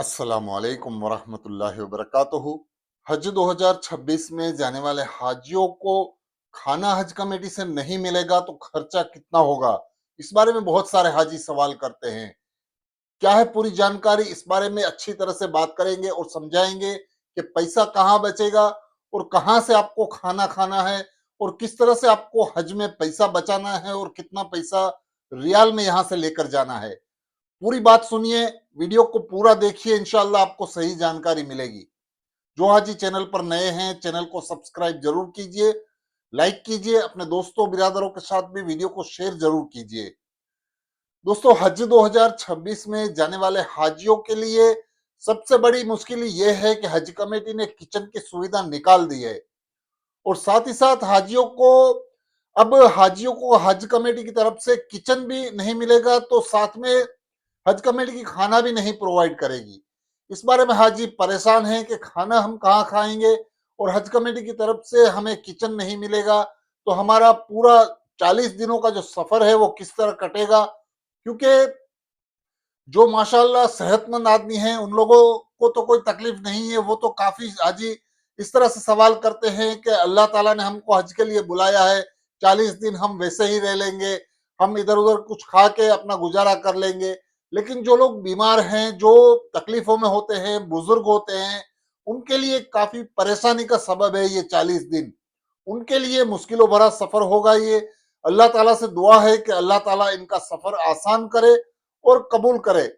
अस्सलामुअलैकुम वरहमतुल्लाहि वबरकातुहू। हज 2026 में जाने वाले हाजियों को खाना हज कमेटी से नहीं मिलेगा तो खर्चा कितना होगा? इस बारे में बहुत सारे हाजी सवाल करते हैं। क्या है पूरी जानकारी, इस बारे में अच्छी तरह से बात करेंगे और समझाएंगे कि पैसा कहाँ बचेगा और कहाँ से आपको खाना खाना है और किस तरह से आपको हज में पैसा बचाना है और कितना पैसा रियाल में यहाँ से लेकर जाना है। पूरी बात सुनिए, वीडियो को पूरा देखिए, इंशाल्लाह आपको सही जानकारी मिलेगी। जो हाजी चैनल पर नए हैं, चैनल को सब्सक्राइब जरूर कीजिए, लाइक कीजिए, अपने दोस्तों बिरादरों के साथ भी वीडियो को शेयर जरूर कीजिए। दोस्तों, हज 2026 में जाने वाले हाजियों के लिए सबसे बड़ी मुश्किल ये है कि हज कमेटी ने किचन की सुविधा निकाल दी है और साथ ही साथ हाजियों को हज कमेटी की तरफ से किचन भी नहीं मिलेगा, तो साथ में हज कमेटी की खाना भी नहीं प्रोवाइड करेगी। इस बारे में हाजी परेशान हैं कि खाना हम कहाँ खाएंगे और हज कमेटी की तरफ से हमें किचन नहीं मिलेगा, तो हमारा पूरा 40 दिनों का जो सफर है वो किस तरह कटेगा। क्योंकि जो माशाल्लाह सेहतमंद आदमी हैं उन लोगों को तो कोई तकलीफ नहीं है। वो तो काफी हाजी इस तरह से सवाल करते हैं कि अल्लाह ताला ने हमको हज के लिए बुलाया है, 40 दिन हम वैसे ही रह लेंगे, हम इधर उधर कुछ खा के अपना गुजारा कर लेंगे। लेकिन जो लोग बीमार हैं, जो तकलीफों में होते हैं, बुजुर्ग होते हैं, उनके लिए काफी परेशानी का सबब है ये 40 दिन। उनके लिए मुश्किलों भरा सफर होगा ये। अल्लाह ताला से दुआ है कि अल्लाह ताला इनका सफर आसान करे और कबूल करे।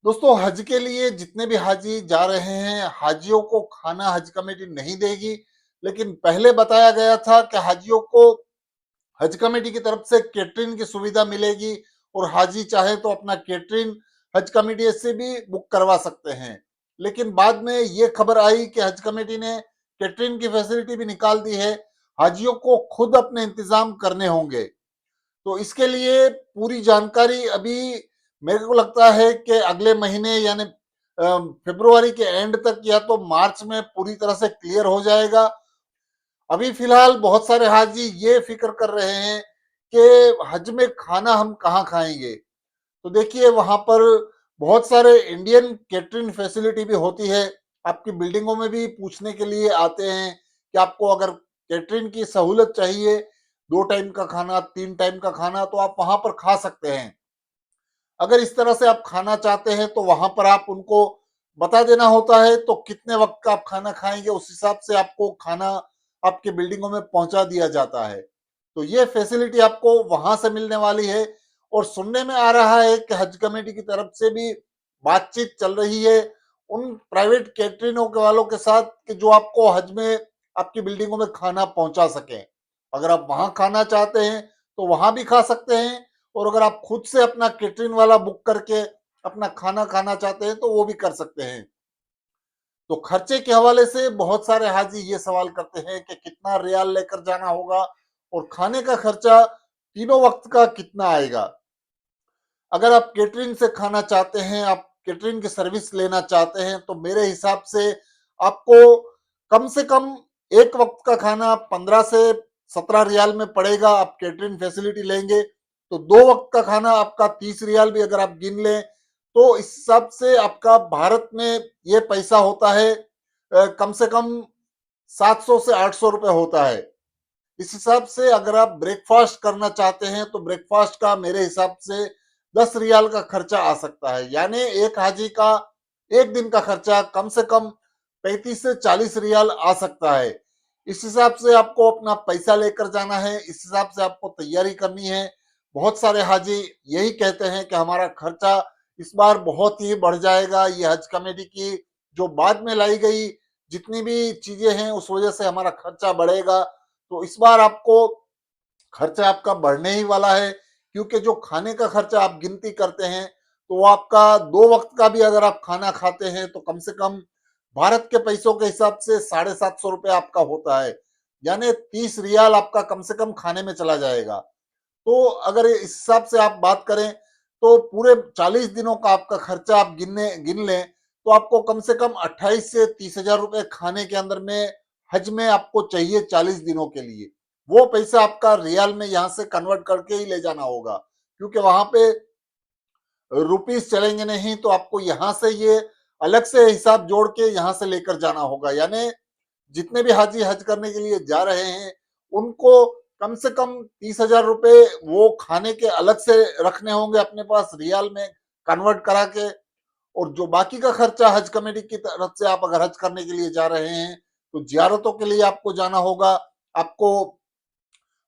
दोस्तों, हज के लिए जितने भी हाजी जा रहे हैं, हाजियों को खाना हज कमेटी नहीं देगी, लेकिन पहले बताया गया था कि हाजियों को हज कमेटी की तरफ से कैटरिंग की सुविधा मिलेगी और हाजी चाहे तो अपना कैटरिंग हज कमेटी से भी बुक करवा सकते हैं। लेकिन बाद में ये खबर आई कि हज कमेटी ने कैटरिंग की फैसिलिटी भी निकाल दी है, हाजियों को खुद अपने इंतजाम करने होंगे। तो इसके लिए पूरी जानकारी अभी मेरे को लगता है कि अगले महीने यानी फरवरी के एंड तक या तो मार्च में पूरी तरह से क्लियर हो जाएगा। अभी फिलहाल बहुत सारे हाजी ये फिक्र कर रहे हैं कि हज में खाना हम कहाँ खाएंगे। तो देखिए, वहां पर बहुत सारे इंडियन कैटरिंग फैसिलिटी भी होती है। आपकी बिल्डिंगों में भी पूछने के लिए आते हैं कि आपको अगर कैटरिंग की सहूलत चाहिए, 2 टाइम का खाना, 3 टाइम का खाना, तो आप वहां पर खा सकते हैं। अगर इस तरह से आप खाना चाहते हैं तो वहां पर आप उनको बता देना होता है, तो कितने वक्त का आप खाना खाएंगे उस हिसाब से आपको खाना आपके बिल्डिंगों में पहुंचा दिया जाता है। तो ये फैसिलिटी आपको वहां से मिलने वाली है। और सुनने में आ रहा है कि हज कमेटी की तरफ से भी बातचीत चल रही है उन प्राइवेट कैटरिंगों के वालों के साथ कि जो आपको हज में आपकी बिल्डिंगों में खाना पहुंचा सके। अगर आप वहां खाना चाहते हैं तो वहां भी खा सकते हैं, और अगर आप खुद से अपना कैटरिंग वाला बुक करके अपना खाना खाना चाहते हैं तो वो भी कर सकते हैं। तो खर्चे के हवाले से बहुत सारे हाजी ये सवाल करते हैं कि कितना रियाल लेकर जाना होगा और खाने का खर्चा तीनों वक्त का कितना आएगा। अगर आप कैटरिंग से खाना चाहते हैं, आप कैटरिंग की सर्विस लेना चाहते हैं, तो मेरे हिसाब से आपको कम से कम एक वक्त का खाना 15 से 17 रियाल में पड़ेगा। आप कैटरिंग फैसिलिटी लेंगे तो 2 वक्त का खाना आपका 30 रियाल भी अगर आप गिन लें, तो इस हिसाब से आपका भारत में ये पैसा होता है कम से कम 700 से 800 रुपए होता है। इस हिसाब से अगर आप ब्रेकफास्ट करना चाहते हैं तो ब्रेकफास्ट का मेरे हिसाब से 10 रियाल का खर्चा आ सकता है। यानी एक हाजी का एक दिन का खर्चा कम से कम 35 से 40 रियाल आ सकता है। इस हिसाब से आपको अपना पैसा लेकर जाना है, इस हिसाब से आपको तैयारी करनी है। बहुत सारे हाजी यही कहते हैं कि हमारा खर्चा इस बार बहुत ही बढ़ जाएगा। ये हज कमेटी की जो बाद में लाई गई जितनी भी चीजें हैं उस वजह से हमारा खर्चा बढ़ेगा। तो इस बार आपको खर्चा आपका बढ़ने ही वाला है, क्योंकि जो खाने का खर्चा आप गिनती करते हैं तो वो आपका 2 वक्त का भी अगर आप खाना खाते हैं तो कम से कम भारत के पैसों के हिसाब से 750 रुपये आपका होता है। यानी 30 रियाल आपका कम से कम खाने में चला जाएगा। तो अगर इस हिसाब से आप बात करें तो पूरे 40 दिनों का आपका खर्चा आप गिन लें तो आपको कम से कम 28 से 30 हजार रुपए खाने के अंदर में हज में आपको चाहिए 40 दिनों के लिए। वो पैसा आपका रियाल में यहाँ से कन्वर्ट करके ही ले जाना होगा, क्योंकि वहां पे रुपीस चलेंगे नहीं, तो आपको यहाँ से ये अलग से हिसाब जोड़ के यहाँ से लेकर जाना होगा। यानी जितने भी हाजी हज करने के लिए जा रहे हैं, उनको कम से कम 30,000 रुपए वो खाने के अलग से रखने होंगे अपने पास रियाल में कन्वर्ट करा के। और जो बाकी का खर्चा हज कमेटी की तरफ से, आप अगर हज करने के लिए जा रहे हैं तो जियारतों के लिए आपको जाना होगा, आपको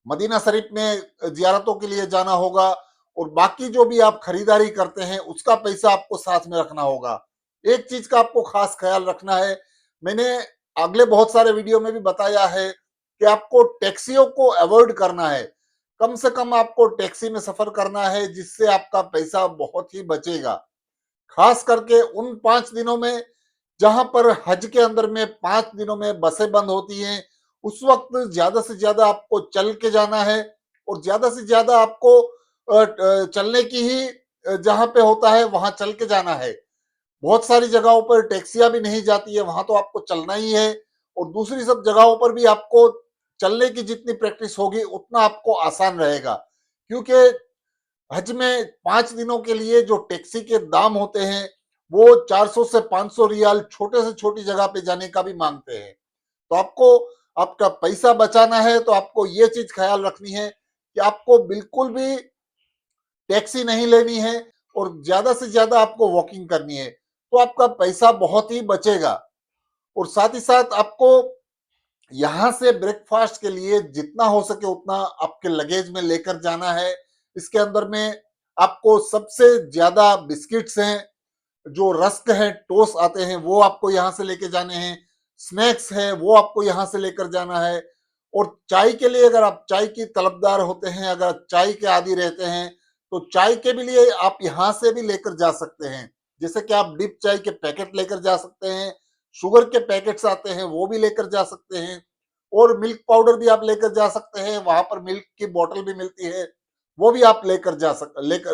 मदीना शरीफ में जियारतों के लिए जाना होगा, और बाकी जो भी आप खरीदारी करते हैं उसका पैसा आपको साथ में रखना होगा। एक चीज का आपको खास ख्याल रखना है, मैंने अगले बहुत सारे वीडियो में भी बताया है कि आपको टैक्सियों को अवॉइड करना है। कम से कम आपको टैक्सी में सफर करना है, जिससे आपका पैसा बहुत ही बचेगा। खास करके उन 5 दिनों में जहां पर हज के अंदर में 5 दिनों में बसें बंद होती हैं, उस वक्त ज्यादा से ज्यादा आपको चल के जाना है, और ज्यादा से ज्यादा आपको चलने की ही जहां पे होता है वहां चल के जाना है। बहुत सारी जगहों पर टैक्सियां भी नहीं जाती है, वहां तो आपको चलना ही है। और दूसरी सब जगहों पर भी आपको चलने की जितनी प्रैक्टिस होगी उतना आपको आसान रहेगा, क्योंकि हज में 5 दिनों के लिए जो टैक्सी के दाम होते हैं वो 400 से 500 रियाल छोटे से छोटी जगह पे जाने का भी मांगते हैं। तो आपको आपका पैसा बचाना है तो आपको ये चीज ख्याल रखनी है कि आपको बिल्कुल भी टैक्सी नहीं लेनी है, और ज्यादा से ज्यादा आपको वॉकिंग करनी है, तो आपका पैसा बहुत ही बचेगा। और साथ ही साथ आपको यहाँ से ब्रेकफास्ट के लिए जितना हो सके उतना आपके लगेज में लेकर जाना है। इसके अंदर में आपको सबसे ज्यादा बिस्किट्स हैं, जो रस्क है, टोस्ट आते हैं, वो आपको यहाँ से लेके जाने हैं। स्नैक्स है वो आपको यहाँ से लेकर जाना है। और चाय के लिए अगर आप चाय की तलबदार होते हैं, अगर चाय के आदी रहते हैं, तो चाय के भी लिए आप यहाँ से भी लेकर जा सकते हैं। जैसे कि आप डिप चाय के पैकेट लेकर जा सकते हैं, शुगर के पैकेट्स आते हैं वो भी लेकर जा सकते हैं, और मिल्क पाउडर भी आप लेकर जा सकते हैं। वहां पर मिल्क की बोतल भी मिलती है, वो भी आप लेकर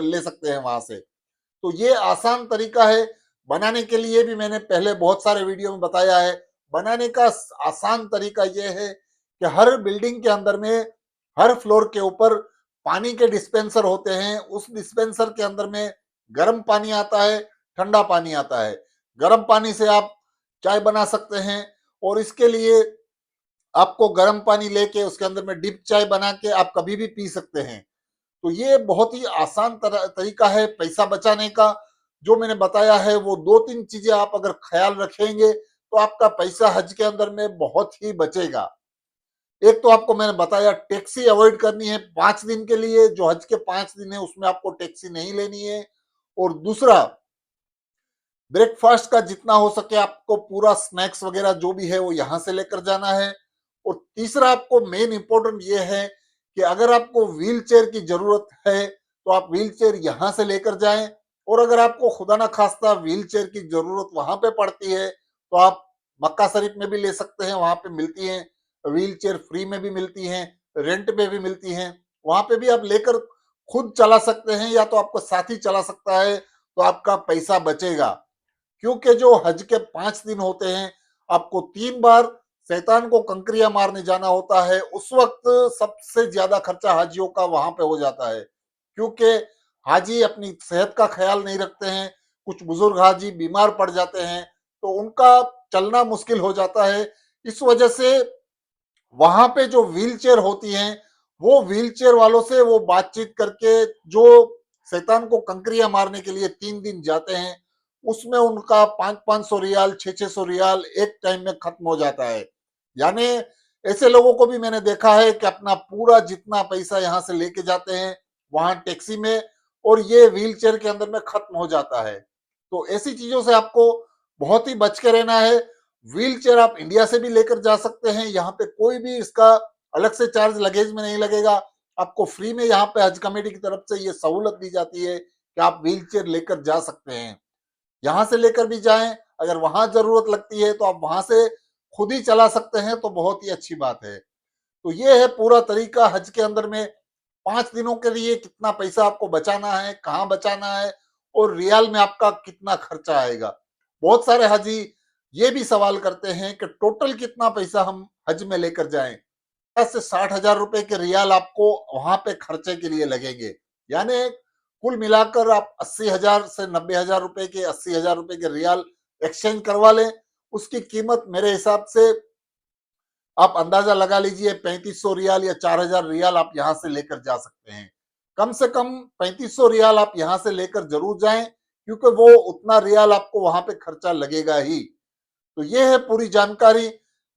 ले सकते हैं वहां से। तो ये आसान तरीका है। बनाने के लिए भी मैंने पहले बहुत सारे वीडियो में बताया है। बनाने का आसान तरीका ये है कि हर बिल्डिंग के अंदर में, हर फ्लोर के ऊपर पानी के डिस्पेंसर होते हैं। उस डिस्पेंसर के अंदर में गर्म पानी आता है, ठंडा पानी आता है। गर्म पानी से आप चाय बना सकते हैं, और इसके लिए आपको गर्म पानी लेके उसके अंदर में डिप चाय बना के आप कभी भी पी सकते हैं। तो ये बहुत ही आसान तरीका है पैसा बचाने का। जो मैंने बताया है वो 2-3 चीजें आप अगर ख्याल रखेंगे तो आपका पैसा हज के अंदर में बहुत ही बचेगा। एक तो आपको मैंने बताया टैक्सी अवॉइड करनी है 5 दिन के लिए, जो हज के 5 दिन है उसमें आपको टैक्सी नहीं लेनी है। और दूसरा, ब्रेकफास्ट का जितना हो सके आपको पूरा स्नैक्स वगैरह जो भी है वो यहाँ से लेकर जाना है। और तीसरा, आपको मेन इंपॉर्टेंट ये है कि अगर आपको व्हील चेयर की जरूरत है तो आप व्हील चेयर यहाँ से लेकर जाएं। और अगर आपको खुदा ना खास्ता व्हील चेयर की जरूरत वहां पे पड़ती है तो आप मक्का शरीफ में भी ले सकते हैं, वहां पे मिलती हैं व्हील चेयर, फ्री में भी मिलती हैं, रेंट पे भी मिलती हैं। वहां पे भी आप लेकर खुद चला सकते हैं, या तो आपको साथी चला सकता है, तो आपका पैसा बचेगा। क्योंकि जो हज के 5 दिन होते हैं, आपको 3 बार शैतान को कंकरियां मारने जाना होता है। उस वक्त सबसे ज्यादा खर्चा हाजियों का वहां पे हो जाता है, क्योंकि हाजी अपनी सेहत का ख्याल नहीं रखते हैं। कुछ बुजुर्ग हाजी बीमार पड़ जाते हैं, तो उनका चलना मुश्किल हो जाता है। इस वजह से वहां पे जो व्हील चेयर होती हैं, वो व्हील चेयर वालों से वो बातचीत करके, जो शैतान को कंकरियां मारने के लिए 3 दिन जाते हैं, उसमें उनका 500-500 रियाल, 600-600 रियाल एक टाइम में खत्म हो जाता है। यानी ऐसे लोगों को भी मैंने देखा है कि अपना पूरा जितना पैसा यहाँ से लेके जाते हैं वहां टैक्सी में, और ये व्हील चेयर के अंदर में खत्म हो जाता है। तो ऐसी चीजों से आपको बहुत ही बच के रहना है। व्हील चेयर आप इंडिया से भी लेकर जा सकते हैं, यहाँ पे कोई भी इसका अलग से चार्ज लगेज में नहीं लगेगा। आपको फ्री में यहाँ पे हज कमेटी की तरफ से ये सहूलत दी जाती है कि आप व्हील चेयर लेकर जा सकते हैं। यहाँ से लेकर भी जाएं, अगर वहां जरूरत लगती है तो आप वहां से खुद ही चला सकते हैं, तो बहुत ही अच्छी बात है। तो ये है पूरा तरीका हज के अंदर में 5 दिनों के लिए कितना पैसा आपको बचाना है, कहाँ बचाना है, और रियाल में आपका कितना खर्चा आएगा। बहुत सारे हाजी ये भी सवाल करते हैं कि टोटल कितना पैसा हम हज में लेकर जाएं। 50 से 60 हजार रुपए के रियाल आपको वहां पे खर्चे के लिए लगेंगे। यानी कुल मिलाकर आप 80,000 से 90,000 रुपए के, 80,000 रुपए के रियाल एक्सचेंज करवा लें। उसकी कीमत मेरे हिसाब से आप अंदाजा लगा लीजिए 3500 रियाल या 4000 रियाल आप यहां से लेकर जा सकते हैं। कम से कम 3500 रियाल आप यहां से लेकर जरूर जाएं, क्योंकि वो उतना रियाल आपको वहां पे खर्चा लगेगा ही। तो ये है पूरी जानकारी।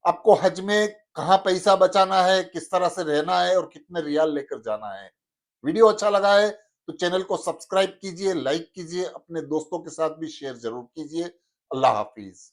आपको हज में कहाँ पैसा बचाना है, किस तरह से रहना है और कितने रियाल लेकर जाना है। वीडियो अच्छा लगा है तो चैनल को सब्सक्राइब कीजिए, लाइक कीजिए, अपने दोस्तों के साथ भी शेयर जरूर कीजिए। अल्लाह हाफिज।